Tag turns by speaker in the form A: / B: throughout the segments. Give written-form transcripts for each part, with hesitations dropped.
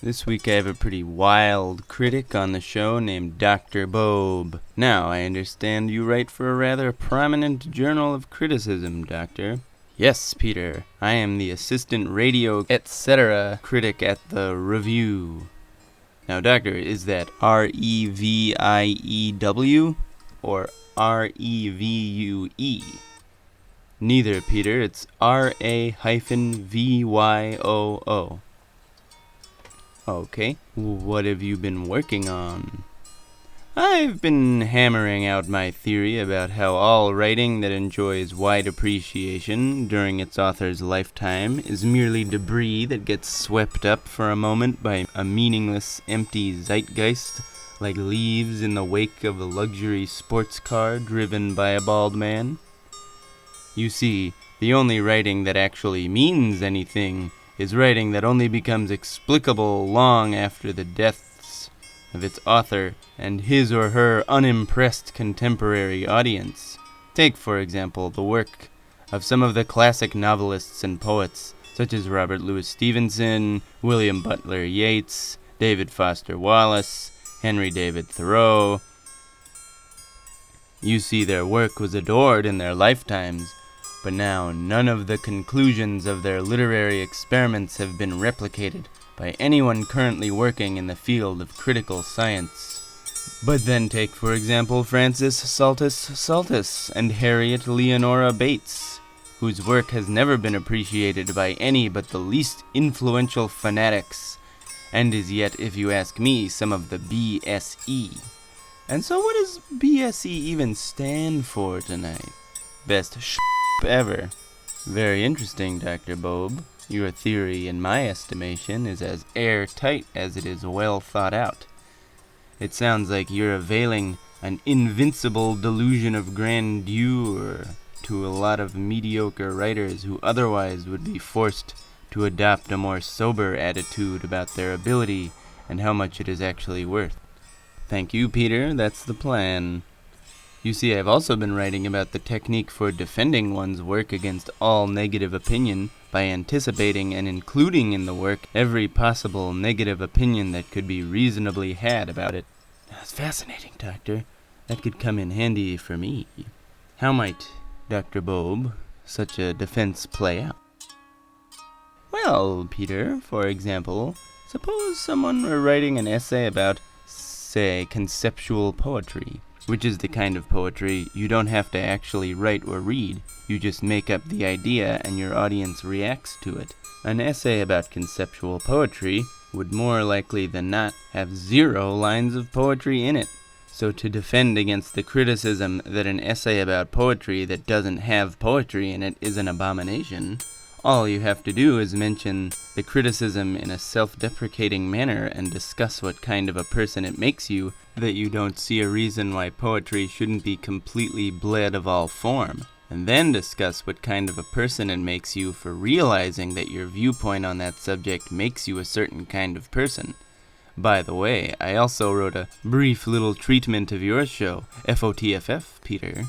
A: This week I have a pretty wild critic on the show named Doctor Bobe. Now, I understand you write for a rather prominent journal of criticism, Doctor. Yes, Peter. I am the assistant radio, etc. critic at the Review. Now, Doctor, is that R-E-V-I-E-W or R-E-V-U-E? Neither, Peter. It's R-A-V-Y-O-O. Okay, what have you been working on? I've been hammering out my theory about how all writing that enjoys wide appreciation during its author's lifetime is merely debris that gets swept up for a moment by a meaningless, empty zeitgeist, like leaves in the wake of a luxury sports car driven by a bald man. You see, the only writing that actually means anything is writing that only becomes explicable long after the deaths of its author and his or her unimpressed contemporary audience. Take, for example, the work of some of the classic novelists and poets, such as Robert Louis Stevenson, William Butler Yeats, David Foster Wallace, Henry David Thoreau. You see, their work was adored in their lifetimes, but now none of the conclusions of their literary experiments have been replicated by anyone currently working in the field of critical science. But then take, for example, Francis Saltus and Harriet Leonora Bates, whose work has never been appreciated by any but the least influential fanatics, and is yet, if you ask me, some of the BSE. And so what does BSE even stand for tonight? Best ever. Very interesting, Dr. Bobe. Your theory, in my estimation, is as airtight as it is well thought out. It sounds like you're availing an invincible delusion of grandeur to a lot of mediocre writers who otherwise would be forced to adopt a more sober attitude about their ability and how much it is actually worth. Thank you, Peter. That's the plan. You see, I've also been writing about the technique for defending one's work against all negative opinion by anticipating and including in the work every possible negative opinion that could be reasonably had about it. That's fascinating, Doctor. That could come in handy for me. How might, Dr. Bobe, such a defense play out? Well, Peter, for example, suppose someone were writing an essay about, say, conceptual poetry, which is the kind of poetry you don't have to actually write or read. You just make up the idea and your audience reacts to it. An essay about conceptual poetry would more likely than not have 0 lines of poetry in it. So to defend against the criticism that an essay about poetry that doesn't have poetry in it is an abomination, all you have to do is mention the criticism in a self-deprecating manner and discuss what kind of a person it makes you, that you don't see a reason why poetry shouldn't be completely bled of all form, and then discuss what kind of a person it makes you for realizing that your viewpoint on that subject makes you a certain kind of person. By the way, I also wrote a brief little treatment of your show, FOTFF, Peter.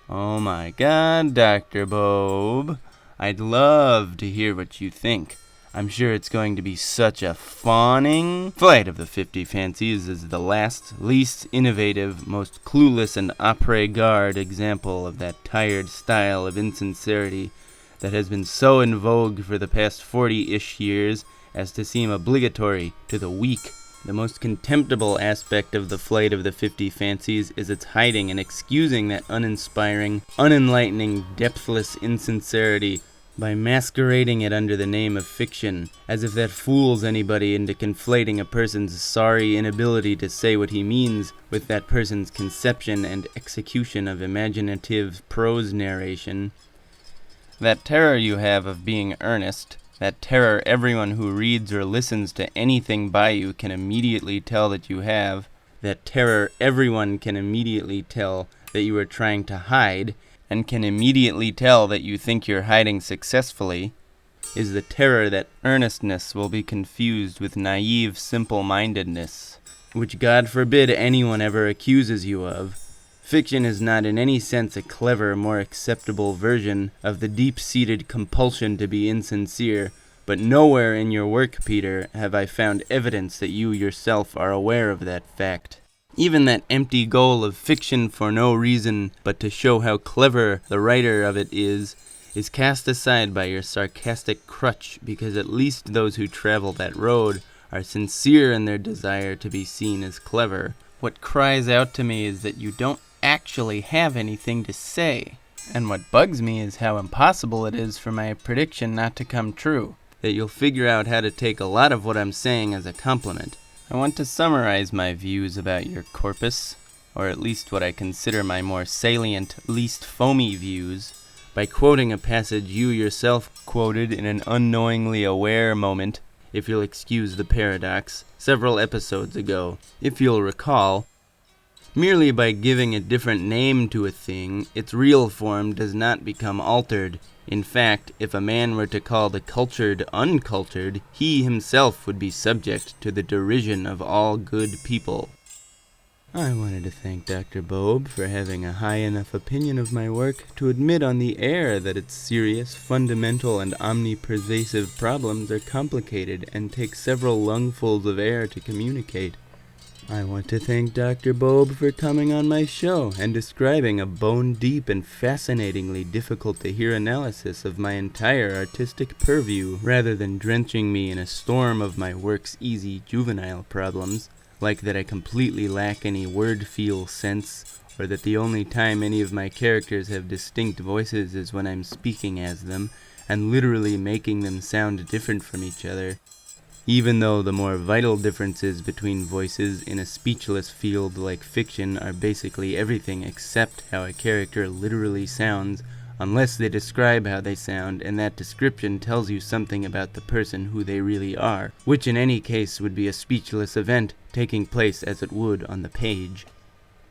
A: Oh my God, Dr. Bobe. I'd love to hear what you think. I'm sure it's going to be such a fawning. Flight of the 50 Fancies is the last, least innovative, most clueless and après-garde example of that tired style of insincerity that has been so in vogue for the past 40-ish years as to seem obligatory to the weak. The most contemptible aspect of the Flight of the 50 Fancies is its hiding and excusing that uninspiring, unenlightening, depthless insincerity by masquerading it under the name of fiction, as if that fools anybody into conflating a person's sorry inability to say what he means with that person's conception and execution of imaginative prose narration. That terror you have of being earnest, that terror everyone who reads or listens to anything by you can immediately tell that you have, that terror everyone can immediately tell that you are trying to hide, and can immediately tell that you think you're hiding successfully, is the terror that earnestness will be confused with naive simple-mindedness, which God forbid anyone ever accuses you of. Fiction is not in any sense a clever, more acceptable version of the deep-seated compulsion to be insincere, But nowhere in your work, Peter, have I found evidence that you yourself are aware of that fact. Even that empty goal of fiction for no reason but to show how clever the writer of it is cast aside by your sarcastic crutch, because at least those who travel that road are sincere in their desire to be seen as clever. What cries out to me is that you don't actually have anything to say. And what bugs me is how impossible it is for my prediction not to come true. That you'll figure out how to take a lot of what I'm saying as a compliment. I want to summarize my views about your corpus, or at least what I consider my more salient, least foamy views, by quoting a passage you yourself quoted in an unknowingly aware moment, if you'll excuse the paradox, several episodes ago. If you'll recall, merely by giving a different name to a thing, its real form does not become altered. In fact, if a man were to call the cultured uncultured, he himself would be subject to the derision of all good people. I wanted to thank Dr. Bobe for having a high enough opinion of my work to admit on the air that its serious, fundamental, and omnipervasive problems are complicated and take several lungfuls of air to communicate. I want to thank Dr. Bobe for coming on my show and describing a bone-deep and fascinatingly difficult-to-hear analysis of my entire artistic purview, rather than drenching me in a storm of my work's easy juvenile problems, like that I completely lack any word-feel sense, or that the only time any of my characters have distinct voices is when I'm speaking as them, and literally making them sound different from each other. Even though the more vital differences between voices in a speechless field like fiction are basically everything except how a character literally sounds, unless they describe how they sound, and that description tells you something about the person who they really are, which in any case would be a speechless event taking place as it would on the page.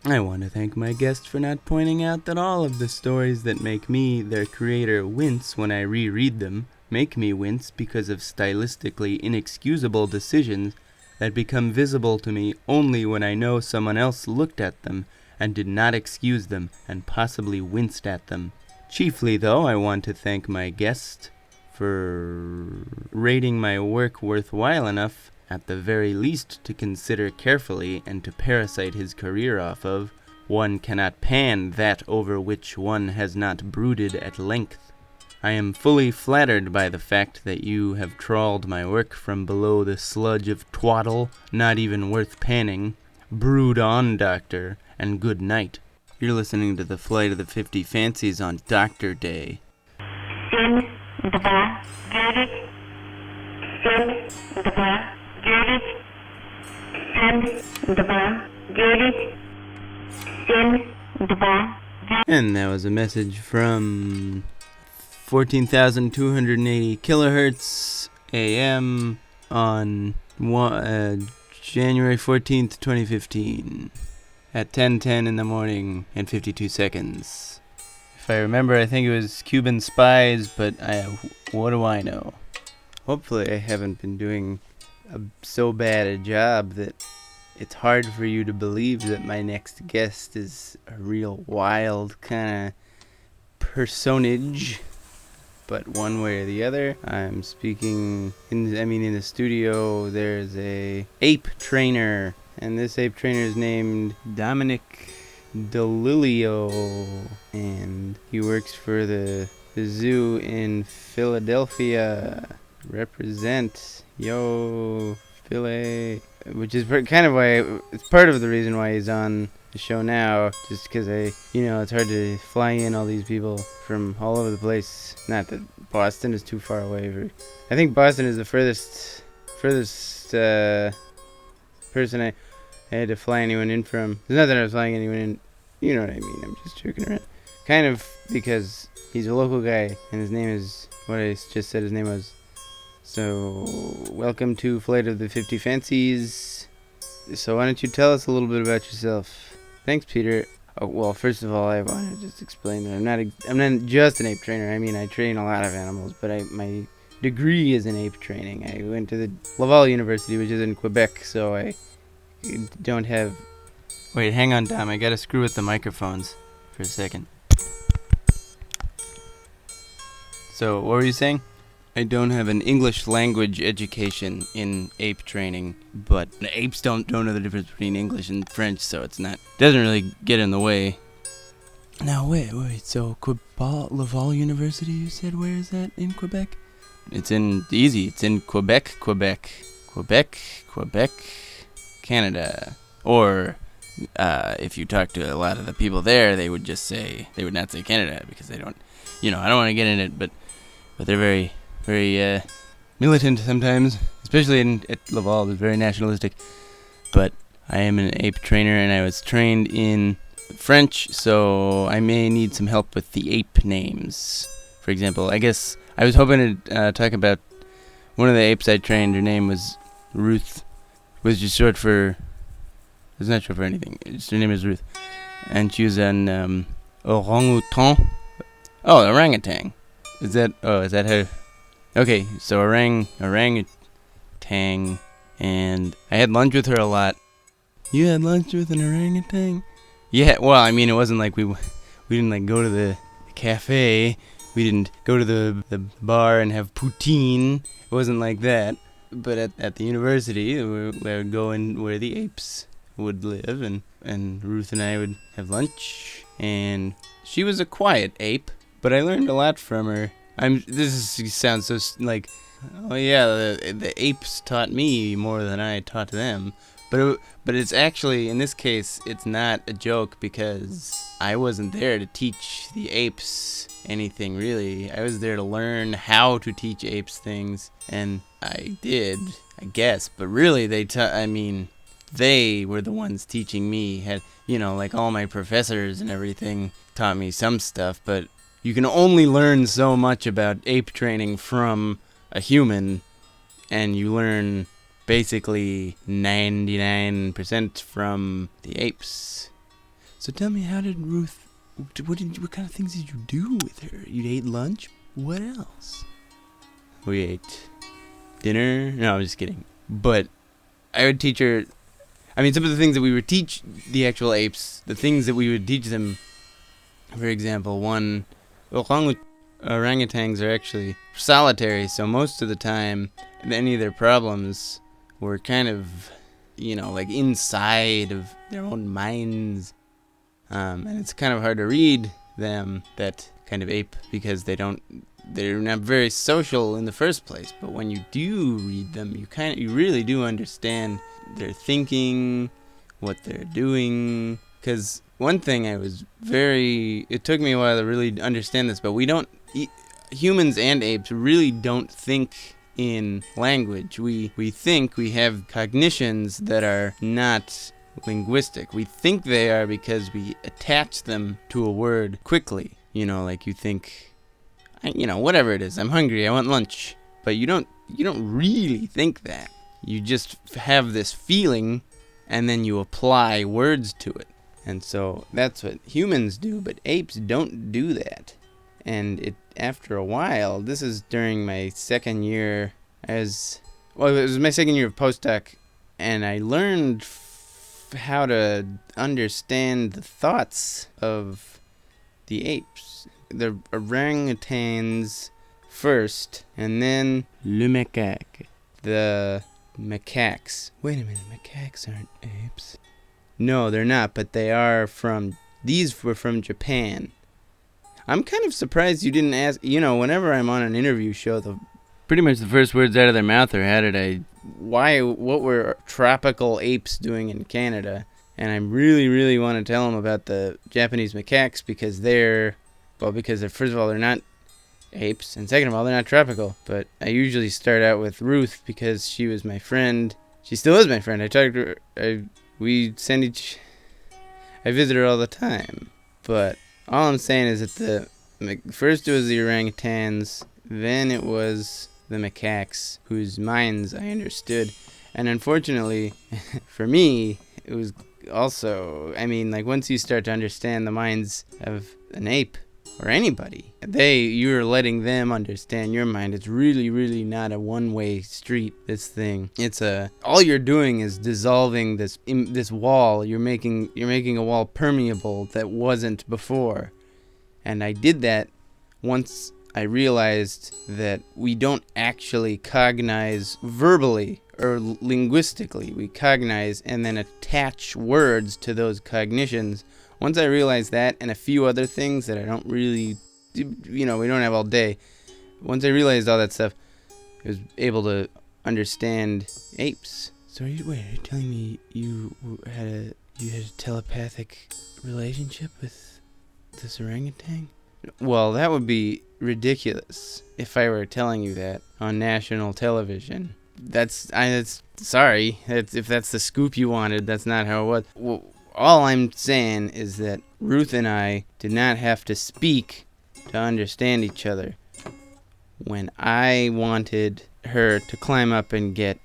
A: I want to thank my guest for not pointing out that all of the stories that make me, their creator, wince when I reread them make me wince because of stylistically inexcusable decisions that become visible to me only when I know someone else looked at them and did not excuse them and possibly winced at them. Chiefly, though, I want to thank my guest for rating my work worthwhile enough, at the very least, to consider carefully and to parasite his career off of. One cannot pan that over which one has not brooded at length. I am fully flattered by the fact that you have trawled my work from below the sludge of twaddle, not even worth panning. Brood on, Doctor, and good night. You're listening to the Flight of the 50 Fancies on Doctor Day. And that was a message from 14,280 kilohertz AM on January 14th, 2015 at 10:10 in the morning and 52 seconds. If I remember, I think it was Cuban spies, but what do I know? Hopefully I haven't been doing so bad a job that it's hard for you to believe that my next guest is a real wild kind of personage. But one way or the other, I'm speaking in the studio. There's a ape trainer, and this ape trainer is named Dom DeLillio, and he works for the zoo in Philadelphia. Represent, yo, Philly. Which is kind of why it's part of the reason why he's on the show now, just because it's hard to fly in all these people from all over the place. Not that Boston is too far away. I think Boston is the furthest person I had to fly anyone in from. It's not that I was flying anyone in, you know what I mean. I'm just joking around. Kind of because he's a local guy, and his name is what I just said his name was. So, welcome to Flight of the 50 Fancies. So why don't you tell us a little bit about yourself? Thanks, Peter. Oh, well, first of all, I want to just explain that I'm not just an ape trainer. I mean, I train a lot of animals, but my degree is in ape training. I went to the Laval University, which is in Quebec, so I don't have... Wait, hang on, Dom. I gotta screw with the microphones for a second. So, what were you saying? I don't have an English language education in ape training, but the apes don't know the difference between English and French, so doesn't really get in the way. Now wait, so Laval University, you said, where is that in Quebec? It's in Quebec, Canada. Or, if you talk to a lot of the people there, they would not say Canada, because they don't, I don't want to get in it, but they're very, very, militant sometimes, especially at Laval. It's very nationalistic. But I am an ape trainer, and I was trained in French, so I may need some help with the ape names. For example, I guess I was hoping to talk about one of the apes I trained. Her name was Ruth, was just short for, it's not short for anything, her name is Ruth, and she was an orangutan. Oh, orangutan. Is that her? Okay, so orangutan, and I had lunch with her a lot. You had lunch with an orangutan? Yeah, well, I mean, it wasn't like we didn't go to the cafe. We didn't go to the bar and have poutine. It wasn't like that. But at the university, we would go in where the apes would live, and Ruth and I would have lunch. And she was a quiet ape, but I learned a lot from her. Sounds so like, oh yeah, the apes taught me more than I taught them. But it's actually, in this case, it's not a joke, because I wasn't there to teach the apes anything, really. I was there to learn how to teach apes things, and I did, I guess. But really, they were the ones teaching me. Like all my professors and everything taught me some stuff, but you can only learn so much about ape training from a human, and you learn basically 99% from the apes. So tell me, how did Ruth, what kind of things did you do with her? You ate lunch? What else? We ate dinner? No, I'm just kidding. But I would teach her, some of the things that we would teach the actual apes, the things that we would teach them, for example, orangutans are actually solitary, so most of the time, any of their problems were kind of, inside of their own minds. And it's kind of hard to read them, that kind of ape, because they're not very social in the first place. But when you do read them, you really do understand their thinking, what they're doing. Because one thing it took me a while to really understand this, but humans and apes really don't think in language. We think we have cognitions that are not linguistic. We think they are because we attach them to a word quickly. Like you think, whatever it is, I'm hungry, I want lunch. But you don't really think that. You just have this feeling, and then you apply words to it. And so that's what humans do, but apes don't do that. And after a while, this is during my second year it was my second year of postdoc, and I learned how to understand the thoughts of the apes. The orangutans first, and then le macaque, the macaques. Wait a minute, macaques aren't apes. No, they're not, but these were from Japan. I'm kind of surprised you didn't ask, whenever I'm on an interview show, pretty much the first words out of their mouth are, what were tropical apes doing in Canada? And I really, really want to tell them about the Japanese macaques, because first of all, they're not apes, and second of all, they're not tropical. But I usually start out with Ruth, because she was my friend. She still is my friend. I talk to her, I visit her all the time. But all I'm saying is that first it was the orangutans, then it was the macaques, whose minds I understood. And unfortunately, for me, it was also, once you start to understand the minds of an ape, or anybody, you're letting them understand your mind. It's really, really not a one-way street, this thing. All you're doing is dissolving this wall. You're making a wall permeable that wasn't before. And I did that once I realized that we don't actually cognize verbally or linguistically. We cognize and then attach words to those cognitions. Once I realized that and a few other things that I don't really, we don't have all day. Once I realized all that stuff, I was able to understand apes. So are you telling me you had a telepathic relationship with this orangutan? Well, that would be ridiculous if I were telling you that on national television. Sorry. If that's the scoop you wanted, that's not how it was. Well, all I'm saying is that Ruth and I did not have to speak to understand each other. When I wanted her to climb up and get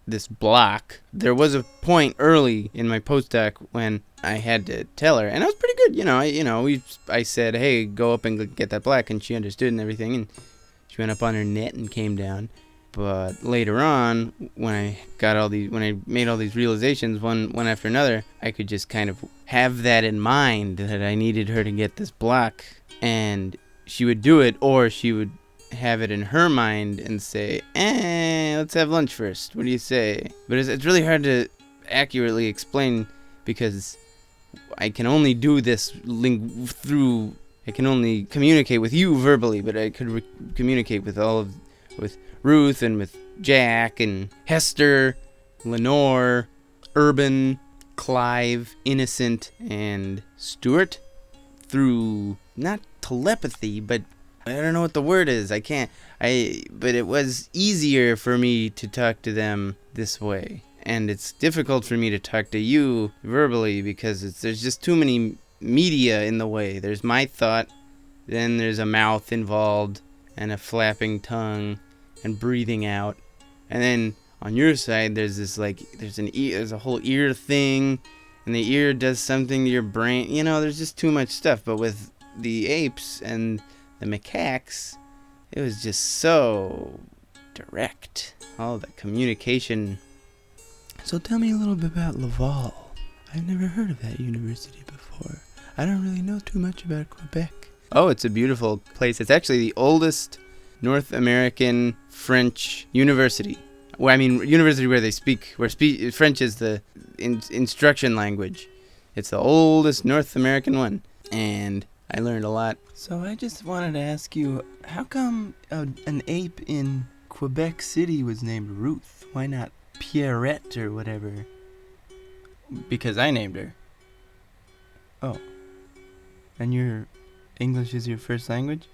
A: this block, there was a point early in my postdoc when I had to tell her, and I was pretty good. I said, "Hey, go up and get that block," and she understood and everything, and she went up on her net and came down. But later on, when I made all these realizations one after another, I could just kind of have that in mind that I needed her to get this block, and she would do it, or she would have it in her mind and say, let's have lunch first. What do you say? But it's really hard to accurately explain because I can only do this I can only communicate with you verbally, but I could communicate with with Ruth and with Jack and Hester, Lenore, Urban, Clive, Innocent, and Stuart through not telepathy, but I don't know what the word is. But it was easier for me to talk to them this way. And it's difficult for me to talk to you verbally because there's just too many media in the way. There's my thought, then there's a mouth involved, and a flapping tongue, and breathing out. And then on your side, there's there's a whole ear thing, and the ear does something to your brain. There's just too much stuff. But with the apes and the macaques, it was just so direct. All the communication. So tell me a little bit about Laval. I've never heard of that university before. I don't really know too much about Quebec. Oh, it's a beautiful place. It's actually the oldest North American French university. University where they speak, French is the instruction language. It's the oldest North American one. And I learned a lot. So I just wanted to ask you, how come an ape in Quebec City was named Ruth? Why not Pierrette or whatever? Because I named her. Oh. And your English is your first language?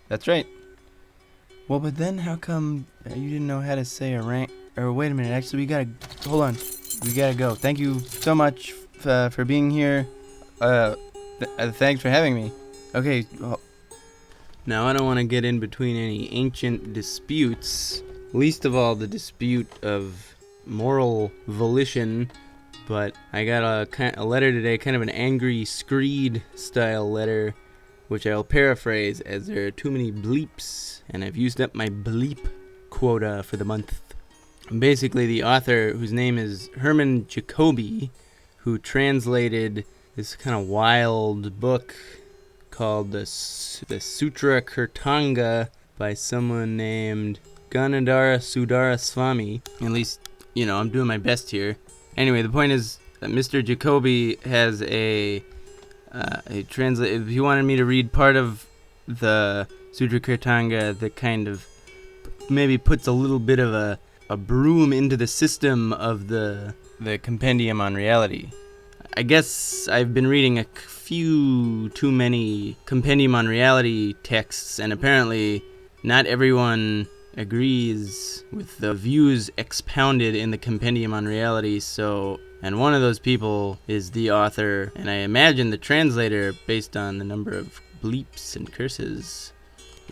A: That's right. Well, but then how come you didn't know how to say or wait a minute, actually hold on. We gotta go. Thank you so much for being here. Thanks for having me. Okay, well, now I don't want to get in between any ancient disputes, least of all the dispute of moral volition, but I got a letter today, kind of an angry screed-style letter, which I'll paraphrase as there are too many bleeps, and I've used up my bleep quota for the month. Basically, the author, whose name is Herman Jacobi, who translated this kind of wild book called the Sutra Kirtanga by someone named Ganadhara Sudara Swami. At least, I'm doing my best here. Anyway, the point is that Mr. Jacobi has a translate. If he wanted me to read part of the Sutra Kirtanga that kind of maybe puts a little bit of a broom into the system of the compendium on reality. I guess I've been reading a few too many compendium on reality texts, and apparently not everyone agrees with the views expounded in the compendium on reality, and one of those people is the author, and I imagine the translator, based on the number of bleeps and curses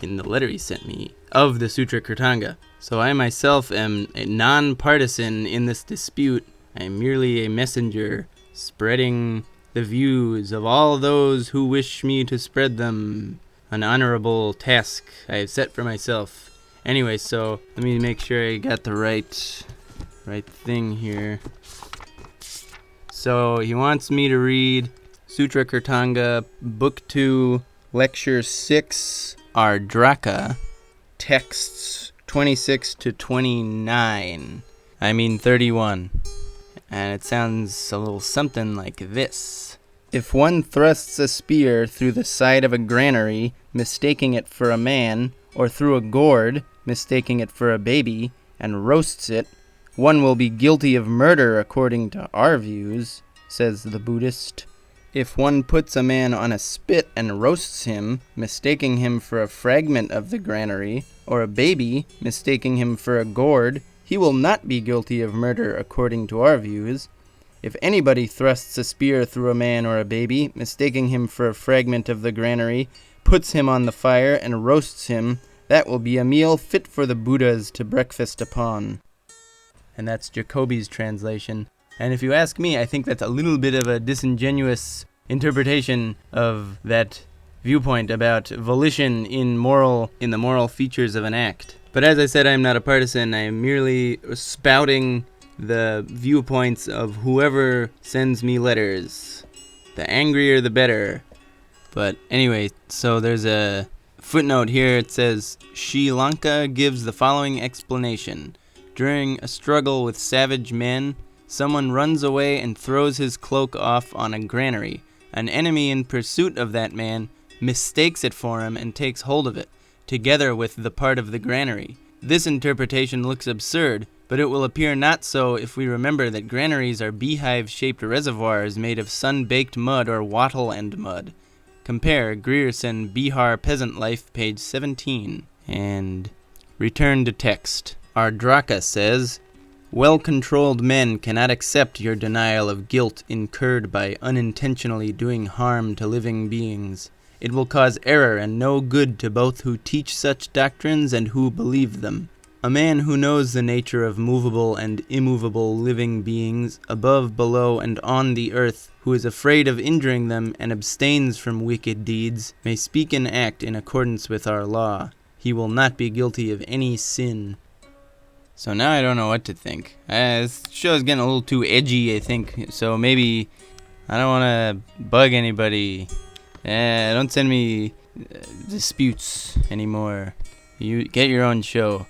A: in the letter he sent me, of the Sutra Kirtanga. So I myself am a non-partisan in this dispute. I am merely a messenger spreading the views of all those who wish me to spread them. An honorable task I have set for myself. Anyway, so let me make sure I got the right thing here. So he wants me to read Sutra Kirtanga, Book 2, Lecture 6, Ardraka, texts 26 to 29. 31. And it sounds a little something like this. If one thrusts a spear through the side of a granary, mistaking it for a man, or through a gourd, mistaking it for a baby, and roasts it, one will be guilty of murder according to our views, says the Buddhist. If one puts a man on a spit and roasts him, mistaking him for a fragment of the granary, or a baby, mistaking him for a gourd, he will not be guilty of murder according to our views. If anybody thrusts a spear through a man or a baby, mistaking him for a fragment of the granary, puts him on the fire, and roasts him, that will be a meal fit for the Buddhas to breakfast upon. And that's Jacoby's translation. And if you ask me, I think that's a little bit of a disingenuous interpretation of that viewpoint about volition in the moral features of an act. But as I said, I'm not a partisan. I am merely spouting the viewpoints of whoever sends me letters. The angrier, the better. But anyway, so there's a footnote here. It says, Sri Lanka gives the following explanation. During a struggle with savage men, someone runs away and throws his cloak off on a granary. An enemy in pursuit of that man mistakes it for him and takes hold of it, together with the part of the granary. This interpretation looks absurd, but it will appear not so if we remember that granaries are beehive-shaped reservoirs made of sun-baked mud or wattle and mud. Compare Grierson, Bihar Peasant Life, page 17. And return to text. Ardraka says, well-controlled men cannot accept your denial of guilt incurred by unintentionally doing harm to living beings. It will cause error and no good to both who teach such doctrines and who believe them. A man who knows the nature of movable and immovable living beings, above, below, and on the earth, who is afraid of injuring them and abstains from wicked deeds, may speak and act in accordance with our law. He will not be guilty of any sin. So now I don't know what to think. This show's getting a little too edgy, I think. So maybe I don't want to bug anybody. Don't send me disputes anymore. You get your own show.